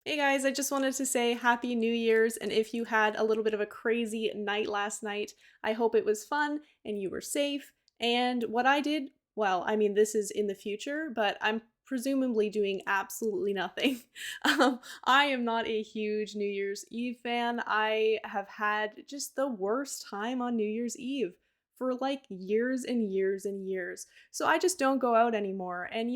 Hey guys, I just wanted to say Happy New Year's, and if you had a little bit of a crazy night last night, I hope it was fun and you were safe. And what I did, well, I mean, this is in the future, but I'm presumably doing absolutely nothing. I am not a huge New Year's Eve fan. I have had just the worst time on New Year's Eve for like years and years and years. So I just don't go out anymore. And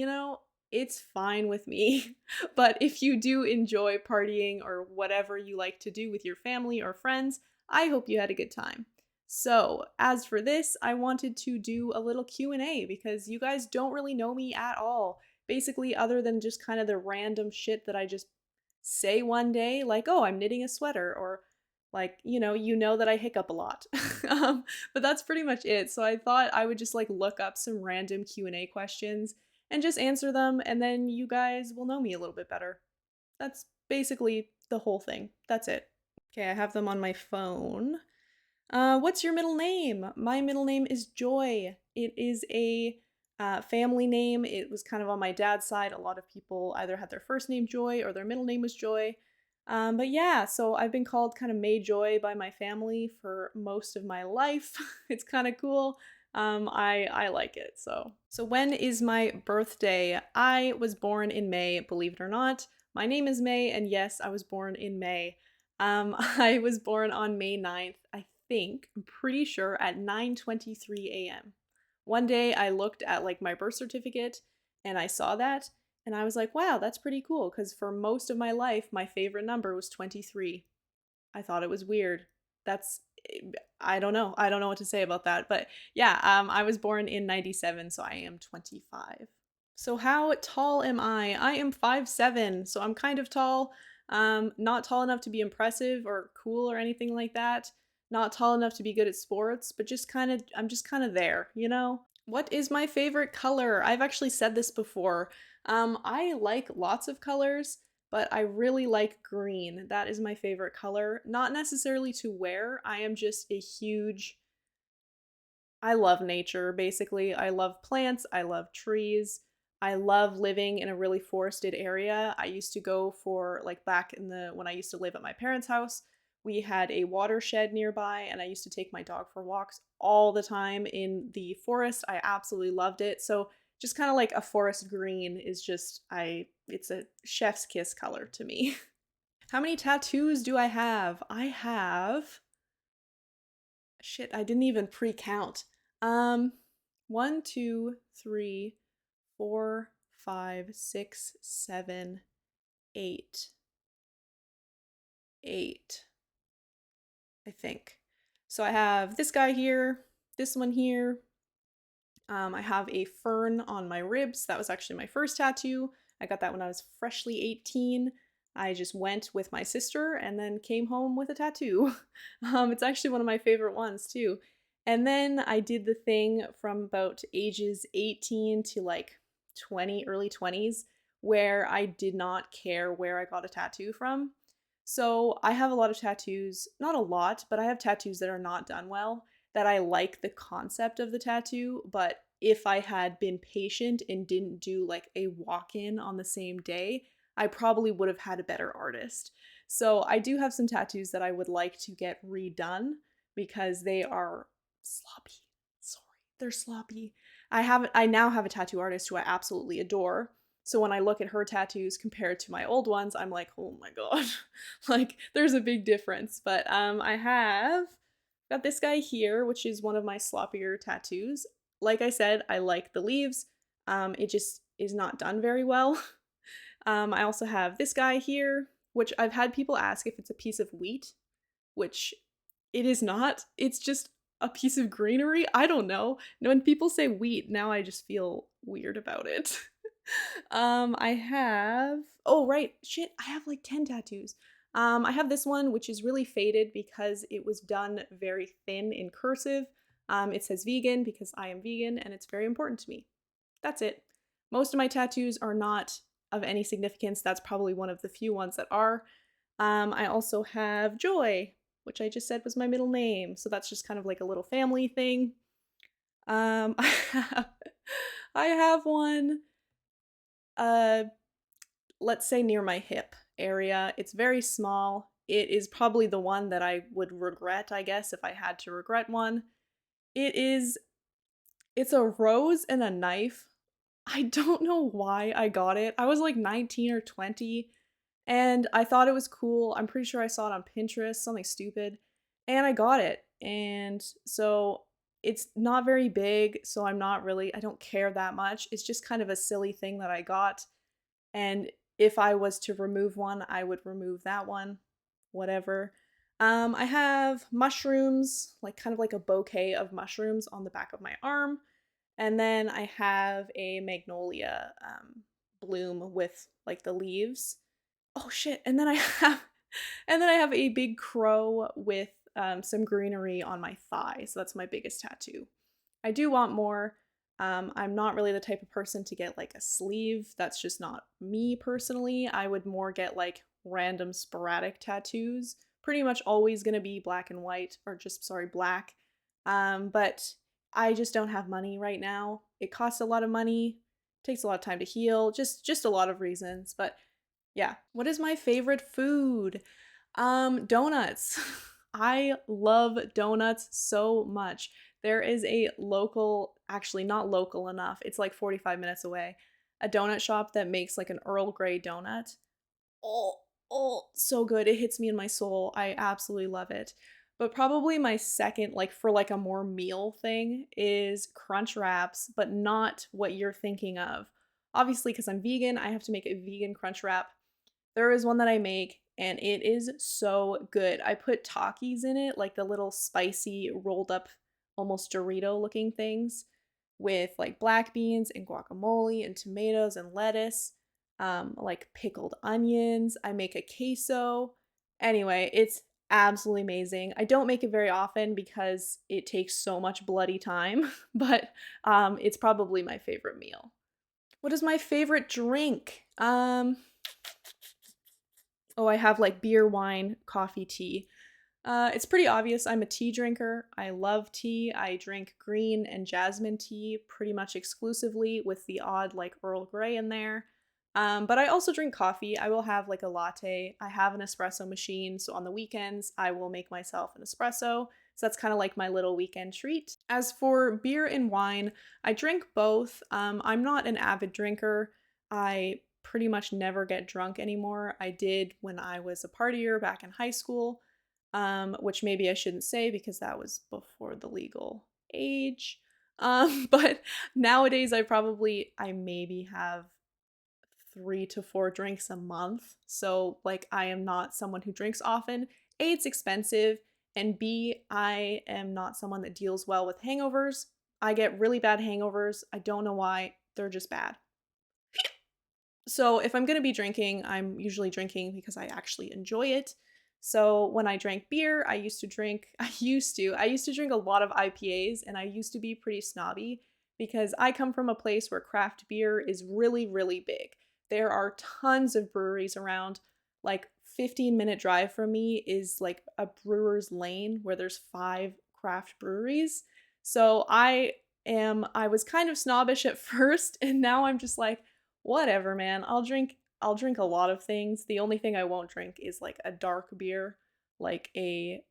it's fine with me. But if you do enjoy partying or whatever you like to do with your family or friends, I hope you had a good time. So, as for this, I wanted to do a little Q&A because you guys don't really know me at all. Basically, other than just kind of the random shit that I just say one day, like, "Oh, I'm knitting a sweater," or like, you know that I hiccup a lot. But that's pretty much it. So I thought I would just like look up some random Q&A questions and just answer them, and then you guys will know me a little bit better. That's basically the whole thing. That's it. Okay, I have them on my phone. What's your middle name? My middle name is Joy. It is a family name. It was kind of on my dad's side. A lot of people either had their first name Joy or their middle name was Joy. But yeah, so I've been called kind of May Joy by my family for most of my life. It's kind of cool. I like it. So when is my birthday? I was born in May, believe it or not. My name is May, and yes, I was born in May. I was born on May 9th, I think, I'm pretty sure, at 9:23 a.m. One day I looked at like my birth certificate and I saw that and I was like, wow, that's pretty cool because for most of my life, my favorite number was 23. I thought it was weird. That's I don't know. I don't know what to say about that. But yeah, I was born in 97, so I am 25. So how tall am I? I am 5'7", so I'm kind of tall. Not tall enough to be impressive or cool or anything like that. Not tall enough to be good at sports, but I'm just kind of there, you know? What is my favorite color? I've actually said this before. I like lots of colors, but I really like green. That is my favorite color. Not necessarily to wear. I am just a huge I love nature, basically. I love plants, I love trees. I love living in a really forested area. I used to go for like back in the when I used to live at my parents' house, we had a watershed nearby and I used to take my dog for walks all the time in the forest. I absolutely loved it. So just kind of like a forest green is just I it's a chef's kiss color to me. How many tattoos do I have? I have shit, I didn't even pre-count. Um, 1, 2, 3, 4, 5, 6, 7, 8. 8, I think. So I have this guy here, this one here. I have a fern on my ribs. That was actually my first tattoo. I got that when I was freshly 18. I just went with my sister and then came home with a tattoo. It's actually one of my favorite ones too. And then I did the thing from about ages 18 to like 20, early 20s, where I did not care where I got a tattoo from. So I have a lot of tattoos, not a lot, but I have tattoos that are not done well, that I like the concept of the tattoo, but if I had been patient and didn't do like a walk in on the same day, I probably would have had a better artist. So I do have some tattoos that I would like to get redone because they are sloppy. Sorry, they're sloppy. I now have a tattoo artist who I absolutely adore. So when I look at her tattoos compared to my old ones, I'm like, oh my god, like there's a big difference. But I have got this guy here, which is one of my sloppier tattoos. Like I said, I like the leaves. It just is not done very well. I also have this guy here, which I've had people ask if it's a piece of wheat, which it is not. It's just a piece of greenery. I don't know. When people say wheat, now I just feel weird about it. I have oh right, shit, I have like 10 tattoos. I have this one which is really faded because it was done very thin in cursive. It says vegan because I am vegan and it's very important to me. That's it. Most of my tattoos are not of any significance. That's probably one of the few ones that are. I also have Joy, which I just said was my middle name. So that's just kind of like a little family thing. I have one uh let's say near my hip. area. It's very small. It is probably the one that I would regret, I guess, if I had to regret one. It is it's a rose and a knife. I don't know why I got it. I was like 19 or 20 and I thought it was cool. I'm pretty sure I saw it on Pinterest, something stupid, and I got it. And so it's not very big, so I don't care that much. It's just kind of a silly thing that I got. And if I was to remove one, I would remove that one. Whatever. I have mushrooms, like kind of like a bouquet of mushrooms on the back of my arm. And then I have a magnolia bloom with like the leaves. Oh shit! And then I have, and then I have a big crow with some greenery on my thigh. So that's my biggest tattoo. I do want more. I'm not really the type of person to get like a sleeve. That's just not me personally. I would more get like random sporadic tattoos. Pretty much always gonna be black and white, or just sorry, black. But I just don't have money right now. It costs a lot of money, takes a lot of time to heal, just a lot of reasons. But yeah, what is my favorite food? Donuts. I love donuts so much. There is a local, actually not local enough, it's like 45 minutes away, a donut shop that makes like an Earl Grey donut. Oh, oh, so good. It hits me in my soul. I absolutely love it. But probably my second, like for like a more meal thing, is crunch wraps, but not what you're thinking of. Obviously, because I'm vegan, I have to make a vegan crunch wrap. There is one that I make and it is so good. I put Takis in it, like the little spicy rolled up almost Dorito looking things with like black beans and guacamole and tomatoes and lettuce, like pickled onions. I make a queso. Anyway, it's absolutely amazing. I don't make it very often because it takes so much bloody time, but it's probably my favorite meal. What is my favorite drink? Oh, I have like beer, wine, coffee, tea. It's pretty obvious I'm a tea drinker. I love tea. I drink green and jasmine tea pretty much exclusively with the odd like Earl Grey in there. But I also drink coffee. I will have like a latte. I have an espresso machine, so on the weekends I will make myself an espresso. So that's kind of like my little weekend treat. As for beer and wine, I drink both. I'm not an avid drinker. I pretty much never get drunk anymore. I did when I was a partier back in high school, which maybe I shouldn't say because that was before the legal age. But nowadays I maybe have 3 to 4 drinks a month. So, like, I am not someone who drinks often. A, it's expensive, and B, I am not someone that deals well with hangovers. I get really bad hangovers. I don't know why, they're just bad. So, if I'm gonna be drinking, I'm usually drinking because I actually enjoy it. So, when I drank beer, I used to drink a lot of IPAs, and I used to be pretty snobby because I come from a place where craft beer is really, really big. There are tons of breweries around. Like 15-minute drive from me is like a brewer's lane where there's 5 craft breweries. So I was kind of snobbish at first, and now I'm just like, whatever, man. I'll drink a lot of things. The only thing I won't drink is like a dark beer, like a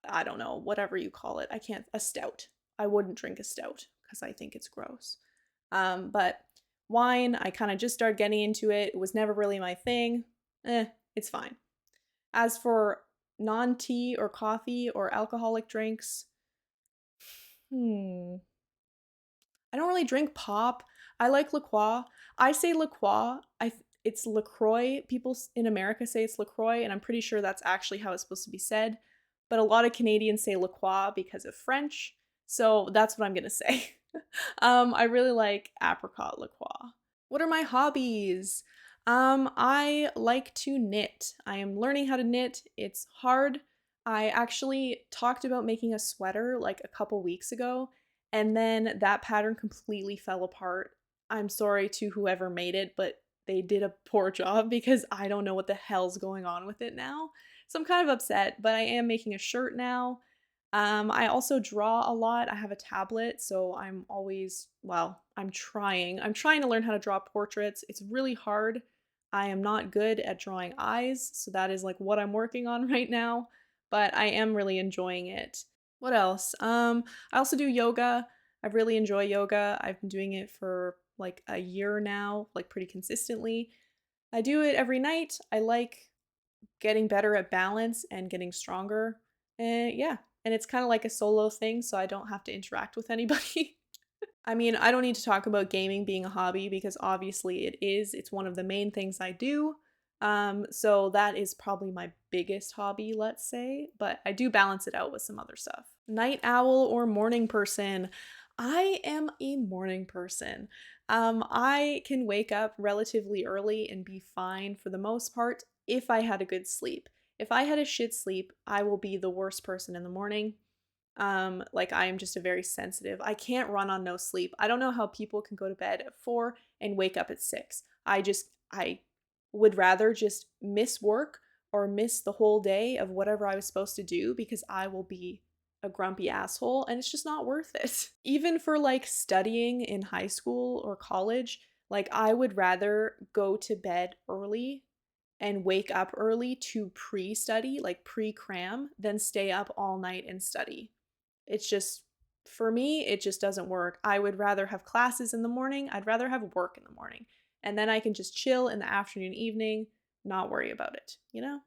I don't know, whatever you call it. I can't a stout. I wouldn't drink a stout because I think it's gross. But wine, I kind of just started getting into it. It was never really my thing. It's fine. As for non-tea or coffee or alcoholic drinks, hmm, I don't really drink pop. I like La Croix. I say La Croix. It's LaCroix. People in America say it's LaCroix, and I'm pretty sure that's actually how it's supposed to be said. But a lot of Canadians say La Croix because of French. So that's what I'm going to say. I really like apricot La Croix. What are my hobbies? I like to knit. I am learning how to knit. It's hard. I actually talked about making a sweater like a couple weeks ago, and then that pattern completely fell apart. I'm sorry to whoever made it, but they did a poor job because I don't know what the hell's going on with it now. So I'm kind of upset, but I am making a shirt now. I also draw a lot. I have a tablet, so I'm trying. I'm trying to learn how to draw portraits. It's really hard. I am not good at drawing eyes, so that is like what I'm working on right now, but I am really enjoying it. What else? I also do yoga. I really enjoy yoga. I've been doing it for like a year now, like pretty consistently. I do it every night. I like getting better at balance and getting stronger. And yeah, and it's kind of like a solo thing, so I don't have to interact with anybody. I mean, I don't need to talk about gaming being a hobby because obviously it is. It's one of the main things I do. So that is probably my biggest hobby, let's say, but I do balance it out with some other stuff. Night owl or morning person? I am a morning person. I can wake up relatively early and be fine for the most part if I had a good sleep. If I had a shit sleep, I will be the worst person in the morning. Like I am just a very sensitive. I can't run on no sleep. I don't know how people can go to bed at 4 and wake up at 6. I would rather just miss work or miss the whole day of whatever I was supposed to do because I will be a grumpy asshole and it's just not worth it. Even for like studying in high school or college, like I would rather go to bed early and wake up early to pre-study, like pre-cram, than stay up all night and study. It's just, for me, it just doesn't work. I would rather have classes in the morning. I'd rather have work in the morning. And then I can just chill in the afternoon, evening, not worry about it, you know?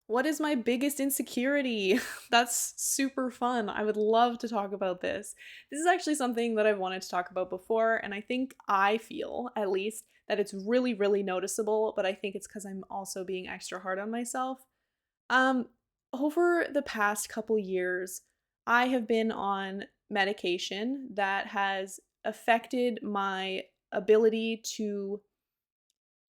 What is my biggest insecurity? That's super fun. I would love to talk about this. This is actually something that I've wanted to talk about before, and I think I feel, at least, that it's really, really noticeable, but I think it's because I'm also being extra hard on myself. Um, Over the past couple years, I have been on medication that has affected my ability to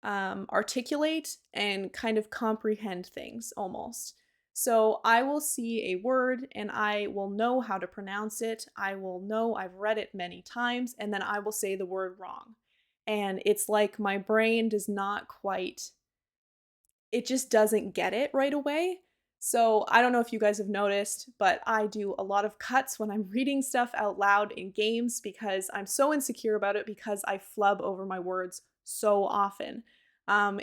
articulate and kind of comprehend things almost. So I will see a word and I will know how to pronounce it. I will know I've read it many times, and then I will say the word wrong. And it's like my brain does not quite, it just doesn't get it right away. So I don't know if you guys have noticed, but I do a lot of cuts when I'm reading stuff out loud in games because I'm so insecure about it because I flub over my words so often.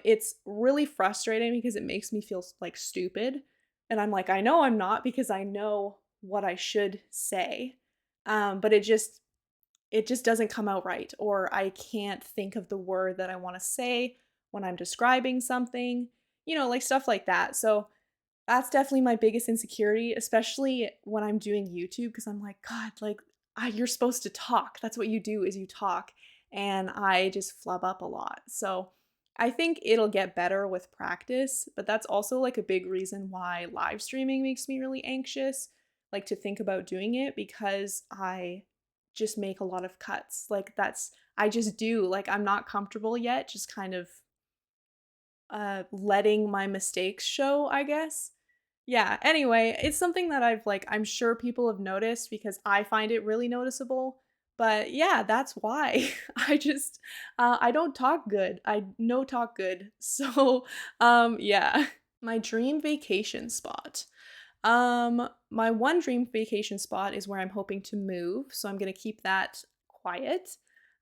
It's really frustrating because it makes me feel like stupid. And I'm like, I know I'm not because I know what I should say. But it just doesn't come out right, or I can't think of the word that I want to say when I'm describing something, like stuff like that. So that's definitely my biggest insecurity, especially when I'm doing YouTube, because I'm like, God, like, you're supposed to talk. That's what you do is you talk. And I just flub up a lot. So I think it'll get better with practice, but that's also like a big reason why live streaming makes me really anxious, like to think about doing it because I just make a lot of cuts. Like I just do. Like I'm not comfortable yet, just kind of letting my mistakes show, I guess. Yeah, anyway, it's something that I'm sure people have noticed because I find it really noticeable. But yeah, that's why. I don't talk good. I no talk good. So, yeah. My dream vacation spot. My one dream vacation spot is where I'm hoping to move, so I'm gonna keep that quiet.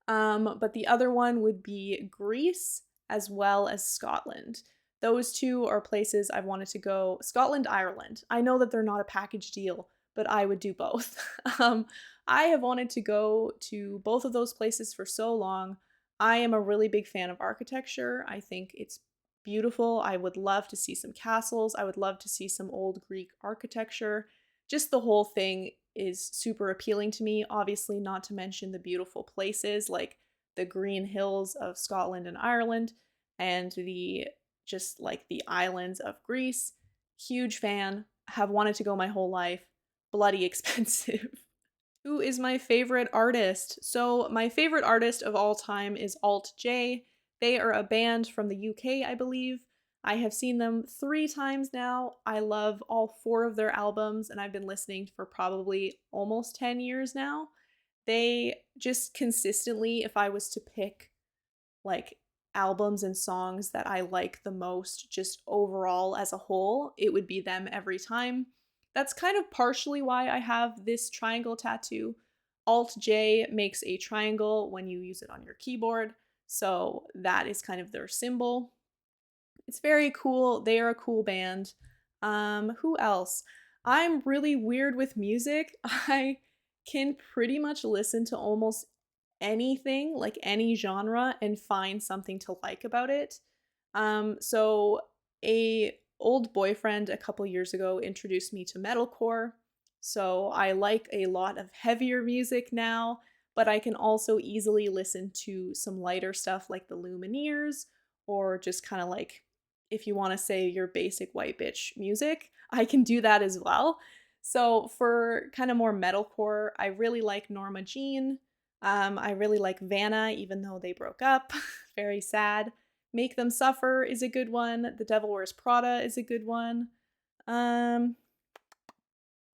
But the other one would be Greece as well as Scotland. Those two are places I've wanted to go. Scotland, Ireland. I know that they're not a package deal, but I would do both. um, I have wanted to go to both of those places for so long. I am a really big fan of architecture. I think it's beautiful. I would love to see some castles. I would love to see some old Greek architecture. Just the whole thing is super appealing to me. Obviously, not to mention the beautiful places like the green hills of Scotland and Ireland and the just like the islands of Greece. Huge fan. Have wanted to go my whole life. Bloody expensive. Who is my favorite artist? So, my favorite artist of all time is Alt J. They are a band from the UK, I believe. I have seen them 3 times now. I love all 4 of their albums, and I've been listening for probably almost 10 years now. They just consistently, if I was to pick like albums and songs that I like the most, just overall as a whole, it would be them every time. That's kind of partially why I have this triangle tattoo. Alt J makes a triangle when you use it on your keyboard, so that is kind of their symbol. It's very cool. They are a cool band. Who else? I'm really weird with music. I can pretty much listen to almost anything, like any genre, and find something to like about it. So a old boyfriend a couple years ago introduced me to metalcore. So I like a lot of heavier music now, but I can also easily listen to some lighter stuff like the Lumineers or just kind of like if you want to say your basic white bitch music, I can do that as well. So for kind of more metalcore, I really like Norma Jean. I really like Vanna, even though they broke up. Very sad. Make Them Suffer is a good one. The Devil Wears Prada is a good one. Um,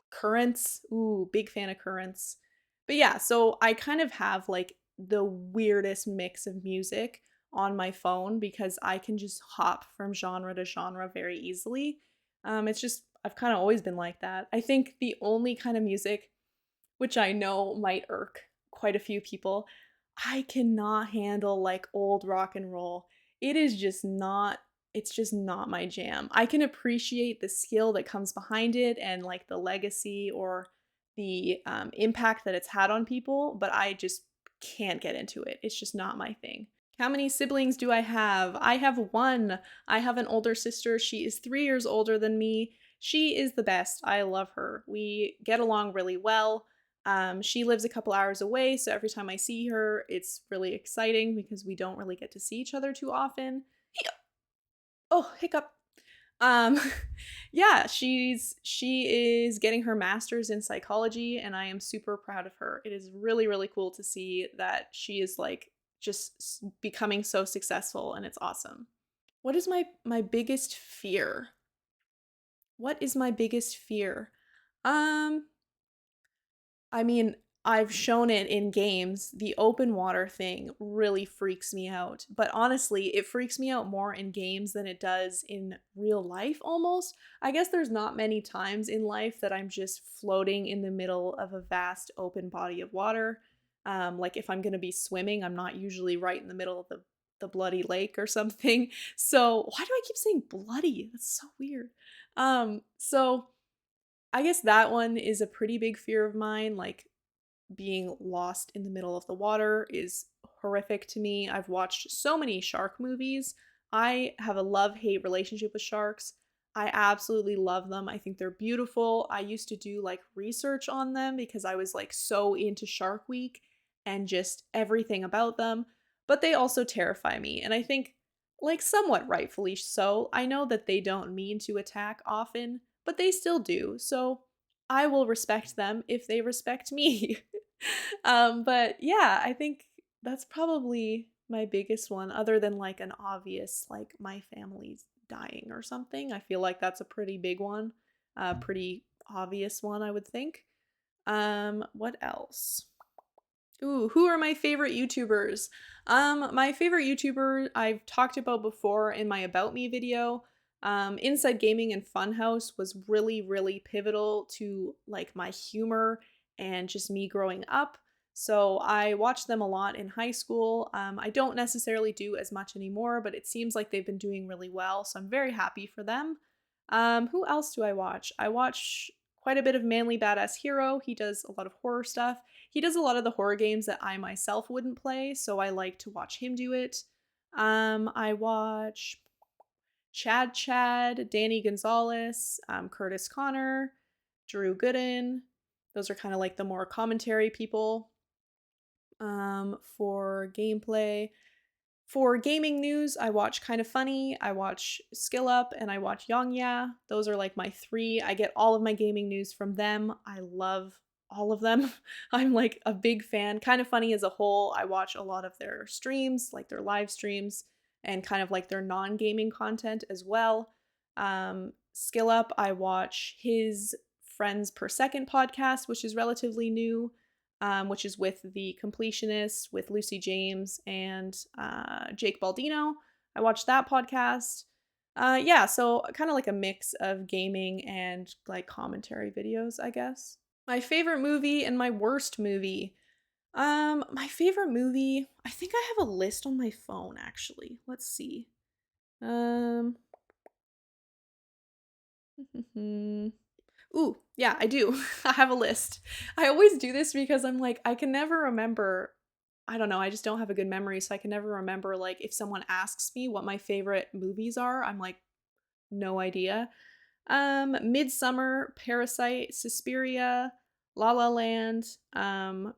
Currents, ooh, big fan of Currents. But yeah, so I kind of have like the weirdest mix of music on my phone because I can just hop from genre to genre very easily. It's just, I've kind of always been like that. I think the only kind of music which I know might irk quite a few people. I cannot handle like old rock and roll. It is just not, it's just not my jam. I can appreciate the skill that comes behind it and like the legacy or the impact that it's had on people, but I just can't get into it. It's just not my thing. How many siblings do I have? I have one. I have an older sister. She is 3 years older than me. She is the best. I love her. We get along really well. She lives a couple hours away, so every time I see her, it's really exciting because we don't really get to see each other too often. Oh, hiccup. Um, yeah, she is getting her master's in psychology, and I am super proud of her. It is really, really cool to see that she is like just becoming so successful, and it's awesome. What is my biggest fear? What is my biggest fear? Um, I mean, I've shown it in games. The open water thing really freaks me out. But honestly, it freaks me out more in games than it does in real life almost. I guess there's not many times in life that I'm just floating in the middle of a vast open body of water. Like if I'm going to be swimming, I'm not usually right in the middle of the bloody lake or something. So, why do I keep saying bloody? That's so weird. So I guess that one is a pretty big fear of mine. Like being lost in the middle of the water is horrific to me. I've watched so many shark movies. I have a love-hate relationship with sharks. I absolutely love them. I think they're beautiful. I used to do like research on them because I was like so into Shark Week and just everything about them. But they also terrify me. And I think, like, somewhat rightfully so. I know that they don't mean to attack often, but they still do. So I will respect them if they respect me. But yeah, I think that's probably my biggest one, other than like an obvious, like my family's dying or something. I feel like that's a pretty big one, a pretty obvious one, I would think. What else? Ooh, who are my favorite YouTubers? My favorite YouTuber I've talked about before in my About Me video. Inside Gaming and Funhouse was really, really pivotal to like my humor and just me growing up. So I watched them a lot in high school. I don't necessarily do as much anymore, but it seems like they've been doing really well. So I'm very happy for them. Who else do I watch? I watch quite a bit of Manly Badass Hero. He does a lot of horror stuff. He does a lot of the horror games that I myself wouldn't play, so I like to watch him do it. I watch Chad, Danny Gonzalez, Curtis Connor, Drew Gooden. Those are kind of like the more commentary people. For gameplay, for gaming news, I watch Kind of Funny, I watch Skill Up, and I watch Yongya. Those are like my three. I get all of my gaming news from them. I love all of them. I'm like a big fan. Kind of Funny as a whole, I watch a lot of their streams, like their live streams, and kind of like their non gaming content as well. Skill Up, I watch his Friends Per Second podcast, which is relatively new, which is with the Completionists, with Lucy James and Jake Baldino. I watched that podcast. Yeah, so kind of like a mix of gaming and like commentary videos, I guess. My favorite movie and my worst movie. My favorite movie, I think I have a list on my phone actually. Let's see. Ooh, yeah, I do. I have a list. I always do this because I'm like, I can never remember. I don't know, I just don't have a good memory, so I can never remember, like, if someone asks me what my favorite movies are, I'm like, no idea. Midsummer, Parasite, Suspiria, La La Land,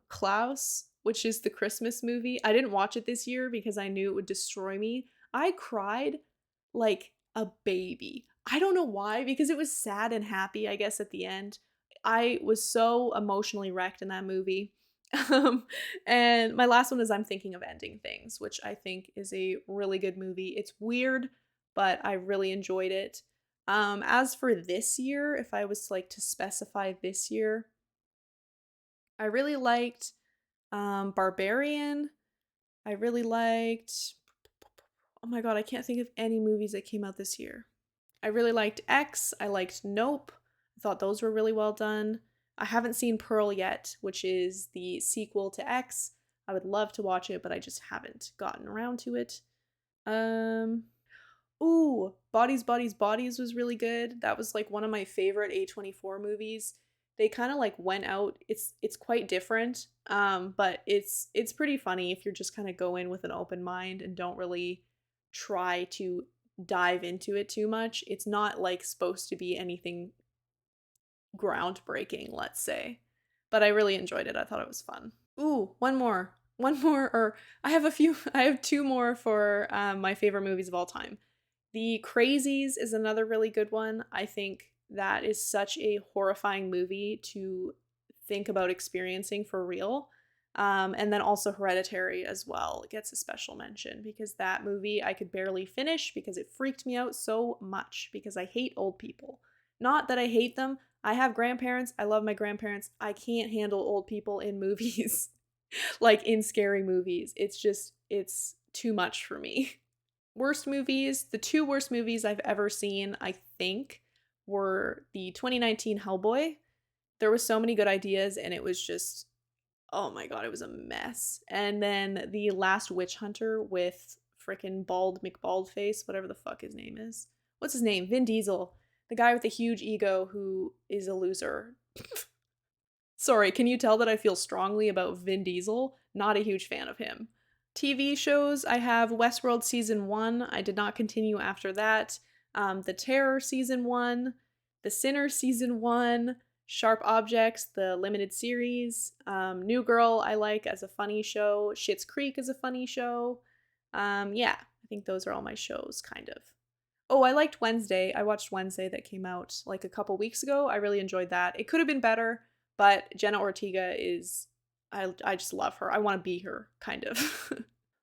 Klaus, which is the Christmas movie. I didn't watch it this year because I knew it would destroy me. I cried like a baby. I don't know why, because it was sad and happy, I guess, at the end. I was so emotionally wrecked in that movie. Um, and my last one is I'm Thinking of Ending Things, which I think is a really good movie. It's weird, but I really enjoyed it. As for this year, if I was like to specify this year, I really liked Barbarian. I really liked, oh my god, I can't think of any movies that came out this year. I really liked X. I liked Nope. I thought those were really well done. I haven't seen Pearl yet, which is the sequel to X. I would love to watch it, but I just haven't gotten around to it. Um, Ooh, Bodies, Bodies, Bodies was really good. That was like one of my favorite A24 movies. They kind of like went out. It's quite different. But it's pretty funny if you're just kind of go in with an open mind and don't really try to dive into it too much. It's not like supposed to be anything groundbreaking, let's say. But I really enjoyed it. I thought it was fun. Ooh, one more. One more, or I have a few, I have two more for my favorite movies of all time. The Crazies is another really good one. I think that is such a horrifying movie to think about experiencing for real. And then also Hereditary as well gets a special mention because that movie I could barely finish because it freaked me out so much because I hate old people. Not that I hate them. I have grandparents. I love my grandparents. I can't handle old people in movies, like in scary movies. It's just, it's too much for me. Worst movies, the two worst movies I've ever seen, I think, were the 2019 Hellboy. There was so many good ideas and it was just, oh my god, it was a mess. And then the Last Witch Hunter with frickin' Bald McBaldface, whatever the fuck his name is. What's his name? Vin Diesel. The guy with the huge ego who is a loser. Sorry, can you tell that I feel strongly about Vin Diesel? Not a huge fan of him. TV shows, I have Westworld Season 1. I did not continue after that. The Terror Season 1. The Sinner Season 1. Sharp Objects, the limited series. New Girl, I like as a funny show. Schitt's Creek is a funny show. Yeah, I think those are all my shows, kind of. Oh, I liked Wednesday. I watched Wednesday that came out like a couple weeks ago. I really enjoyed that. It could have been better, but Jenna Ortega is, I just love her. I want to be her, kind of.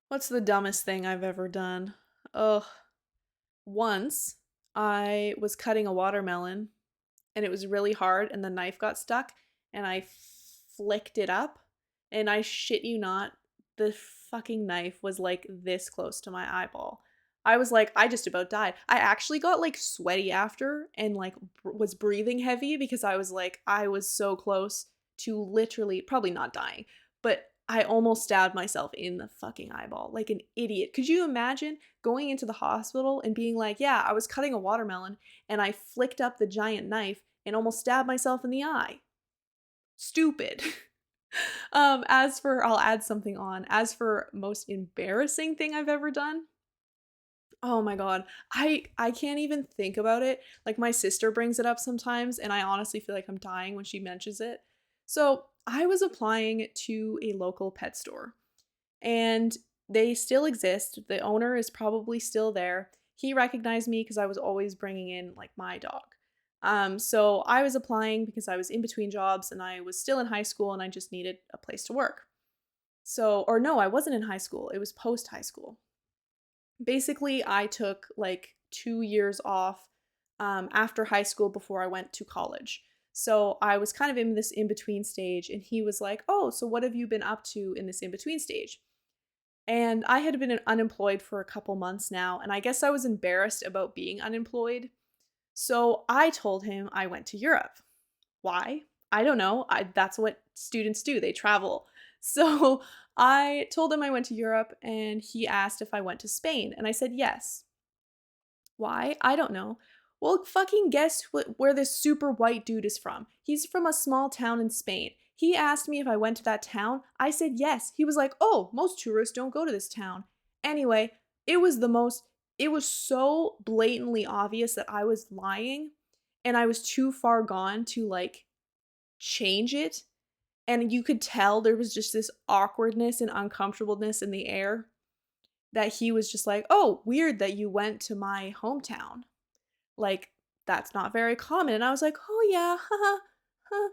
What's the dumbest thing I've ever done? Ugh. Once I was cutting a watermelon and it was really hard and the knife got stuck and I flicked it up and I shit you not, the fucking knife was like this close to my eyeball. I was like, I just about died. I actually got like sweaty after and like was breathing heavy because I was like, I was so close to literally, probably not dying, but I almost stabbed myself in the fucking eyeball like an idiot. Could you imagine going into the hospital and being like, yeah, I was cutting a watermelon and I flicked up the giant knife and almost stabbed myself in the eye? Stupid. As for, I'll add something on. As for most embarrassing thing I've ever done, oh my god. I can't even think about it. Like my sister brings it up sometimes and I honestly feel like I'm dying when she mentions it. So, I was applying to a local pet store and they still exist. The owner is probably still there. He recognized me because I was always bringing in like my dog. So I was applying because I was in between jobs and I was still in high school and I just needed a place to work. So, or no, I wasn't in high school. It was post high school. Basically, I took like 2 years off after high school before I went to college. So I was kind of in this in between stage, and he was like, oh, so what have you been up to in this in between stage? And I had been unemployed for a couple months now, and I guess I was embarrassed about being unemployed. So I told him I went to Europe. Why? I don't know. That's what students do. They travel. So I told him I went to Europe and he asked if I went to Spain and I said yes. Why? I don't know. Well, fucking guess where this super white dude is from. He's from a small town in Spain. He asked me if I went to that town. I said yes. He was like, "Oh, most tourists don't go to this town." Anyway, it was the most, it was so blatantly obvious that I was lying and I was too far gone to like change it. And you could tell there was just this awkwardness and uncomfortableness in the air that he was just like, "Oh, weird that you went to my hometown. Like, that's not very common." And I was like, "Oh, yeah, haha, huh."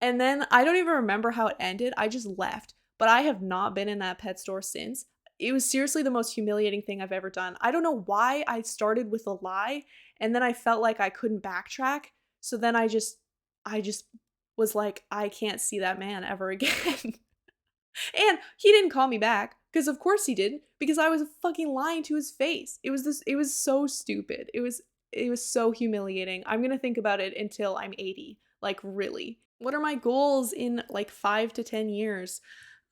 And then I don't even remember how it ended. I just left. But I have not been in that pet store since. It was seriously the most humiliating thing I've ever done. I don't know why I started with a lie and then I felt like I couldn't backtrack. So then I just was like, I can't see that man ever again. And he didn't call me back because of course he didn't because I was fucking lying to his face. It was so stupid. It was so humiliating. I'm going to think about it until I'm 80. Like really. What are my goals in like 5 to 10 years?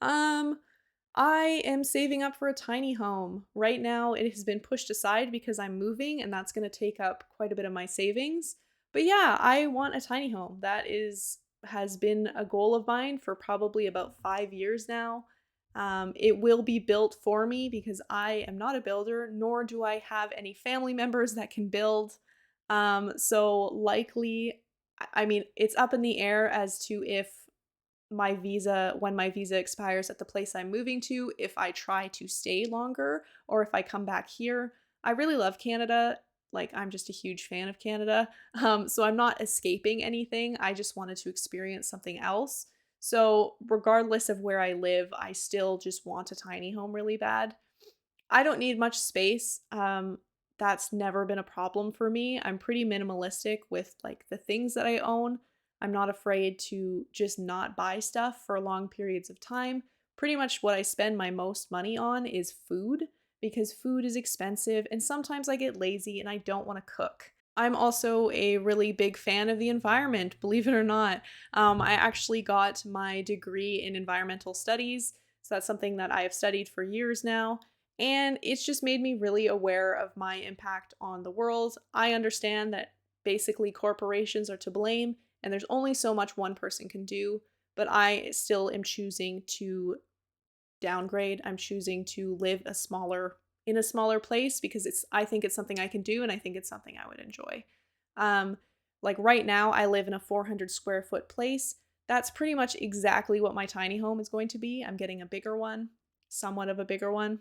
Um I am saving up for a tiny home. Right now, it has been pushed aside because I'm moving, and that's going to take up quite a bit of my savings. But yeah, I want a tiny home. That is has been a goal of mine for probably about 5 years now. It will be built for me because I am not a builder, nor do I have any family members that can build. So likely, I mean, it's up in the air as to if when my visa expires at the place I'm moving to, if I try to stay longer or if I come back here. I really love Canada. Like, I'm just a huge fan of Canada. So I'm not escaping anything. I just wanted to experience something else. So, regardless of where I live, I still just want a tiny home really bad. I don't need much space. That's never been a problem for me. I'm pretty minimalistic with like the things that I own. I'm not afraid to just not buy stuff for long periods of time. Pretty much what I spend my most money on is food because food is expensive and sometimes I get lazy and I don't want to cook. I'm also a really big fan of the environment, believe it or not. I actually got my degree in environmental studies, so that's something that I have studied for years now. And it's just made me really aware of my impact on the world. I understand that basically corporations are to blame, and there's only so much one person can do, but I still am choosing to downgrade. I'm choosing to live in a smaller place because I think it's something I can do and I think it's something I would enjoy. Um like right now I live in a 400 square foot place. That's pretty much exactly what my tiny home is going to be. I'm getting a bigger one, somewhat of a bigger one.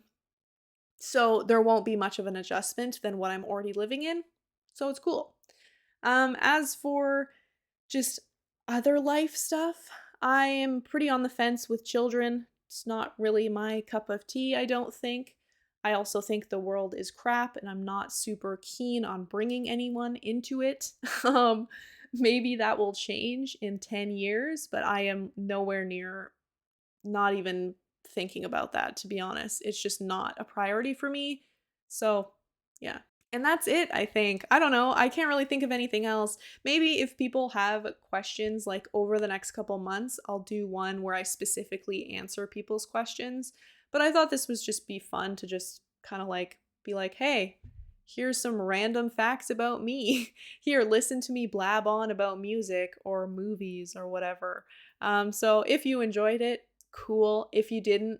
So there won't be much of an adjustment than what I'm already living in. So it's cool. As for just other life stuff, I am pretty on the fence with children. It's not really my cup of tea, I don't think. I also think the world is crap and I'm not super keen on bringing anyone into it. um, Maybe that will change in 10 years, but I am nowhere near not even thinking about that, to be honest. It's just not a priority for me. So, yeah. And that's it, I think. I don't know. I can't really think of anything else. Maybe if people have questions like over the next couple months, I'll do one where I specifically answer people's questions. But I thought this was just be fun to just kind of like be like, "Hey, here's some random facts about me. Here, listen to me blab on about music or movies or whatever." So if you enjoyed it, cool. If you didn't,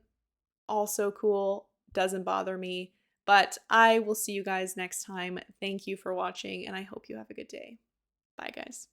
also cool. Doesn't bother me. But I will see you guys next time. Thank you for watching, and I hope you have a good day. Bye, guys.